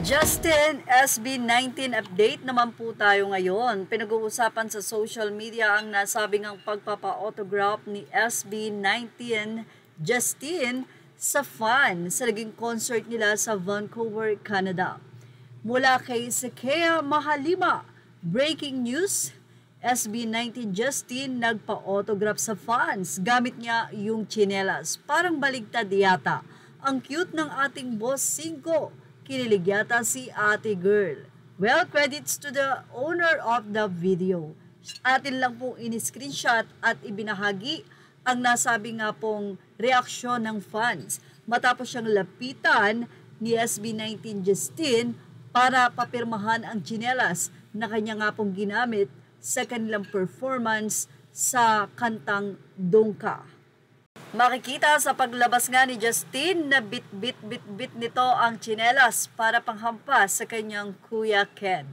Justin, SB19 update naman po tayo ngayon. Pinag-uusapan sa social media ang nasabing ang pagpapa-autograph ni SB19 Justin sa fan sa naging concert nila sa Vancouver, Canada. Mula kay Sekea Mahalima, breaking news, SB19 Justin nagpa-autograph sa fans. Gamit niya yung tsinelas. Parang baligtad yata. Ang cute ng ating boss 5. Kinilig yata si ate girl. Well, credits to the owner of the video. Atin lang pong in-screenshot at ibinahagi ang nasabi nga pong reaksyon ng fans matapos siyang lapitan ni SB19 Justin para papirmahan ang tsinelas na kanya nga pong ginamit sa kanilang performance sa kantang Dongka. Makikita sa paglabas nga ni Justin na bit nito ang tsinelas para panghampas sa kanyang Kuya Ken.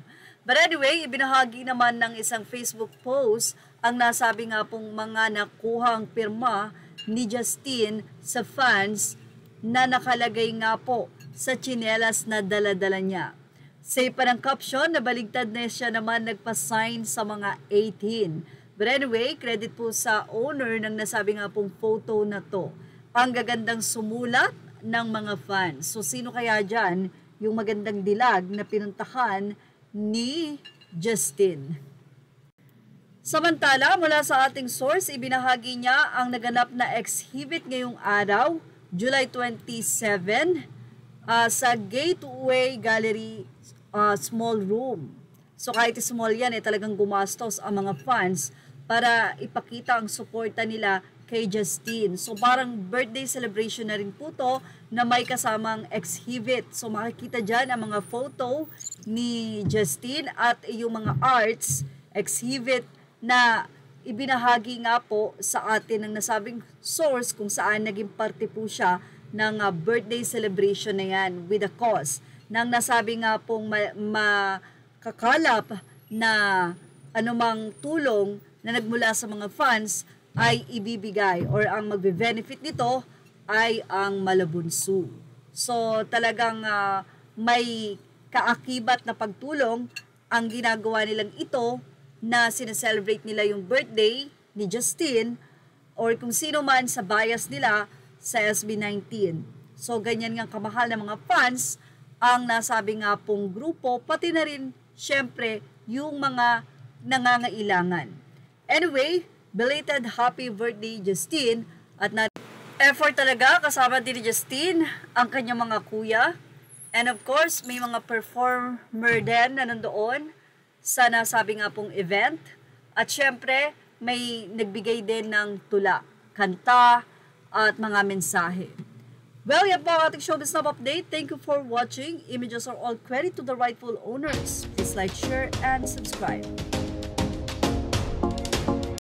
But anyway, ibinahagi naman ng isang Facebook post ang nasabi nga pong mga nakuhang pirma ni Justin sa fans na nakalagay nga po sa tsinelas na dala-dala niya. Sa parang caption na baligtad na siya naman nagpa-sign sa mga 18. But anyway, credit po sa owner ng nasabi nga pong photo na to. Ang gagandang sumulat ng mga fans. So sino kaya dyan yung magandang dilag na pinuntahan ni Justin? Samantala, mula sa ating source, ibinahagi niya ang naganap na exhibit ngayong araw, July 27, sa Gateway Gallery Small Room. So kahit small yan, talagang gumastos ang mga fans para ipakita ang suporta nila kay Justin. So parang birthday celebration na rin po to na may kasamang exhibit. So makikita dyan ang mga photo ni Justin at yung mga arts exhibit na ibinahagi nga po sa atin ng nasabing source kung saan naging parte po siya ng birthday celebration na yan with a cause. Nang nasabi nga pong kakalap na anumang tulong na nagmula sa mga fans ay ibibigay or ang magbe-benefit nito ay ang Malabunso. So talagang may kaakibat na pagtulong ang ginagawa nilang ito na sineselebrate nila yung birthday ni Justin or kung sino man sa bias nila sa SB19. So ganyan nga kamahal ng mga fans ang nasabi nga pong grupo, pati na rin syempre yung mga nangangailangan. Anyway, belated happy birthday Justin at effort talaga kasama din ni Justin ang kanyang mga kuya. And of course, may mga performer din na nandoon sa nasabi nga pong event. At syempre, may nagbigay din ng tula, kanta at mga mensahe. Well, yan po ang ating showbiz snap update. Thank you for watching. Images are all credit to the rightful owners. Please like, share, and subscribe.